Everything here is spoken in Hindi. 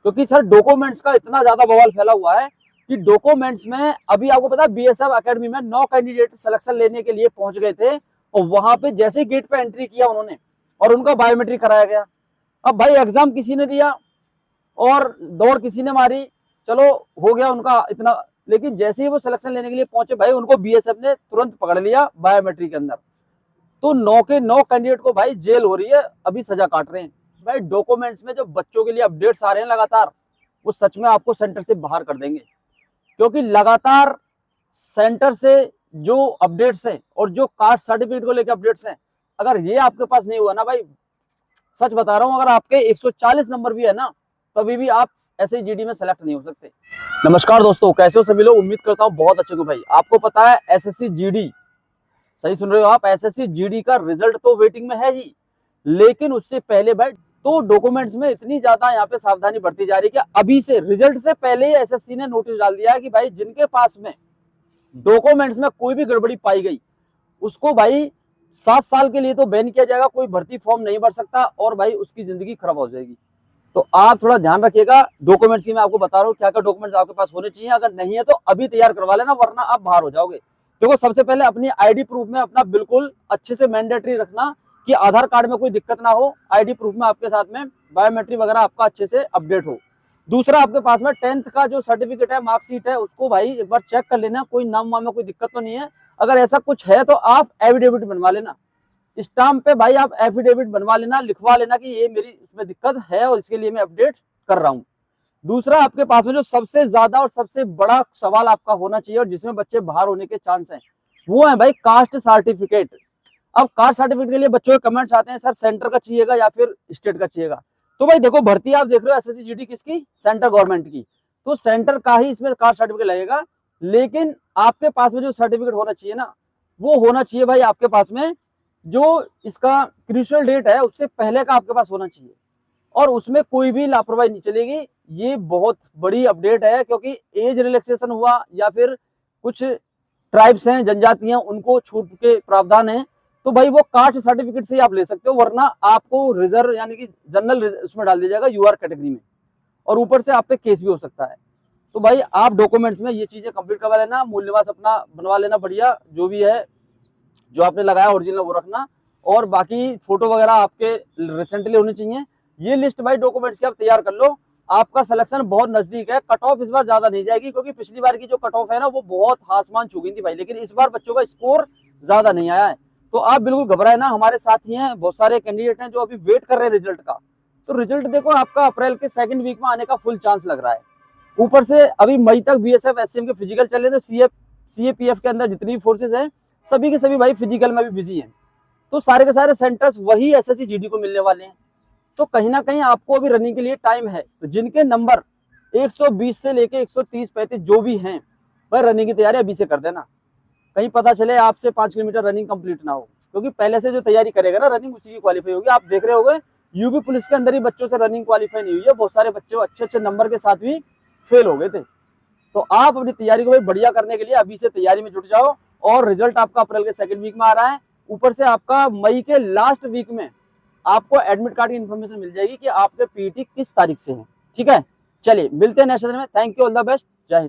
क्योंकि सर डॉक्यूमेंट्स का इतना ज्यादा बवाल फैला हुआ है कि डॉक्यूमेंट्स में अभी आपको पता है बीएसएफ एकेडमी में 9 कैंडिडेट सिलेक्शन लेने के लिए पहुंच गए थे, और वहां पे जैसे ही गेट पे एंट्री किया उन्होंने और उनका बायोमेट्रिक कराया गया। अब भाई एग्जाम किसी ने दिया और दौड़ किसी ने मारी, चलो हो गया उनका इतना, लेकिन जैसे ही वो सिलेक्शन लेने के लिए पहुंचे भाई उनको बीएसएफ ने तुरंत पकड़ लिया बायोमेट्रिक के अंदर। तो 9 के 9 कैंडिडेट को भाई जेल हो रही है, अभी सजा काट रहे हैं। भाई डॉक्यूमेंट्स में जो बच्चों के लिए अपडेट्स आ रहे हैं लगातार, वो सच में आपको सेंटर से बाहर कर देंगे, क्योंकि लगातार सेंटर से जो अपडेट्स हैं और जो कास्ट सर्टिफिकेट को लेकर अपडेट्स हैं, अगर ये आपके पास नहीं हुआ ना भाई, सच बता रहा हूं, अगर आपके 140 नंबर भी है ना, तभी भी आप एसएसजीडी में सेलेक्ट नहीं हो सकते। नमस्कार दोस्तों, कैसे हो सभी लोग? उम्मीद करता हूं बहुत अच्छे हो भाई। आपको पता है एसएसजीडी, सही सुन रहे हो आप, एसएसजीडी का रिजल्ट तो वेटिंग में है ही, लेकिन उससे पहले भाई तो डॉक्यूमेंट्स में इतनी ज्यादा यहाँ पे सावधानी बरती जा रही है कि अभी से रिजल्ट से पहले ही एसएससी ने नोटिस डाल दिया है कि भाई जिनके पास में डॉक्यूमेंट्स में कोई भी गड़बड़ी पाई गई उसको भाई 7 साल के लिए तो बैन किया जाएगा, कोई भर्ती फॉर्म नहीं भर सकता और भाई उसकी जिंदगी खराब हो जाएगी। तो आप थोड़ा ध्यान रखिएगा डॉक्यूमेंट्स की। मैं आपको बता रहा हूँ क्या क्या डॉक्यूमेंट्स आपके पास होने चाहिए, अगर नहीं है तो अभी तैयार करवा लेना, वरना आप बाहर हो जाओगे। देखो सबसे पहले अपनी आईडी प्रूफ में अपना बिल्कुल अच्छे से मैंडेटरी रखना कि आधार कार्ड में कोई दिक्कत ना हो, आईडी प्रूफ में आपके साथ में बायोमेट्रिक वगैरह आपका अच्छे से अपडेट हो। दूसरा, आपके पास में 10th का जो सर्टिफिकेट है, मार्कशीट है, उसको भाई एक बार चेक कर लेना, कोई नाम वाम में कोई दिक्कत तो नहीं है। अगर ऐसा कुछ है तो आप एफिडेविट बनवा लेना, स्टाम्प पे भाई आप एफिडेविट बनवा लेना, लिखवा लेना कि ये मेरी इसमें दिक्कत है और इसके लिए मैं अपडेट कर रहा हूँ। दूसरा, आपके पास में जो सबसे ज्यादा और सबसे बड़ा सवाल आपका होना चाहिए और जिसमें बच्चे बाहर होने के चांस हैं, वो है भाई कास्ट सर्टिफिकेट। अब कास्ट सर्टिफिकेट के लिए बच्चों के कमेंट्स आते हैं, सर सेंटर का चाहिएगा या फिर स्टेट का चाहिएगा। तो भाई देखो, भर्ती आप देख रहे हो एसएससी किसकी, सेंट्रल गवर्नमेंट की, तो सेंटर का ही इसमें कास्ट सर्टिफिकेट लगेगा। लेकिन आपके पास में जो सर्टिफिकेट होना चाहिए ना, वो होना चाहिए भाई आपके पास में जो इसका क्रूशियल डेट है उससे पहले का आपके पास होना चाहिए, और उसमें कोई भी लापरवाही नहीं चलेगी। ये बहुत बड़ी अपडेट है, क्योंकि एज रिलैक्सेशन हुआ या फिर कुछ ट्राइब्स हैं, जनजातियां, उनको छूट के प्रावधान है, तो भाई वो कास्ट सर्टिफिकेट से ही आप ले सकते हो, वरना आपको रिजर्व यानी कि जनरल उसमें डाल दिया जाएगा, यूआर कैटेगरी में, और ऊपर से आप पे केस भी हो सकता है। तो भाई आप डॉक्यूमेंट्स में ये चीजें कंप्लीट करवा लेना, मूल निवास अपना बनवा लेना, बढ़िया जो भी है जो आपने लगाया ओरिजिनल वो रखना, और बाकी फोटो वगैरह आपके रिसेंटली होनी चाहिए। ये लिस्ट भाई डॉक्यूमेंट्स की आप तैयार कर लो, आपका सिलेक्शन बहुत नजदीक है। कट ऑफ इस बार ज्यादा नहीं जाएगी, क्योंकि पिछली बार की जो कट ऑफ है ना वो बहुत आसमान छू गई थी भाई, लेकिन इस बार बच्चों का स्कोर ज्यादा नहीं आया है। तो आप बिल्कुल घबराए ना, हमारे साथ ही हैं, बहुत सारे कैंडिडेट हैं जो अभी वेट कर रहे हैं रिजल्ट का। तो रिजल्ट देखो आपका अप्रैल के 2nd वीक में आने का फुल चांस लग रहा है। ऊपर से अभी मई तक बीएसएफ एससीएम के फिजिकल चल रहे हैं, तो सीएपीएफ के अंदर जितनी फोर्सेज हैं सभी के सभी भाई फिजिकल में भी बिजी हैं। तो सारे के सारे सेंटर्स वही एसएससी को मिलने वाले हैं। तो कहीं ना कहीं आपको अभी रनिंग के लिए टाइम है। तो जिनके नंबर 120 से लेके 130-135 जो भी हैं, भाई रनिंग की तैयारी अभी से कर देना, कहीं पता चले आपसे 5 किलोमीटर रनिंग कंप्लीट ना हो, क्योंकि पहले से जो तैयारी करेगा ना रनिंग उसी की क्वालिफाई होगी। आप देख रहे होंगे यूपी पुलिस के अंदर ही बच्चों से रनिंग क्वालिफाई नहीं हुई है, बहुत सारे बच्चे अच्छे अच्छे नंबर के साथ भी फेल हो गए थे। तो आप अपनी तैयारी को भाई बढ़िया करने के लिए अभी से तैयारी में जुट जाओ, और रिजल्ट आपका अप्रैल के 2nd वीक में आ रहा है। ऊपर से आपका मई के लास्ट वीक में आपको एडमिट कार्ड की इन्फॉर्मेशन मिल जाएगी कि आपके पीटी किस तारीख से है। ठीक है, चलिए मिलते हैं नेक्स्ट सेशन में। Thank you, all the best.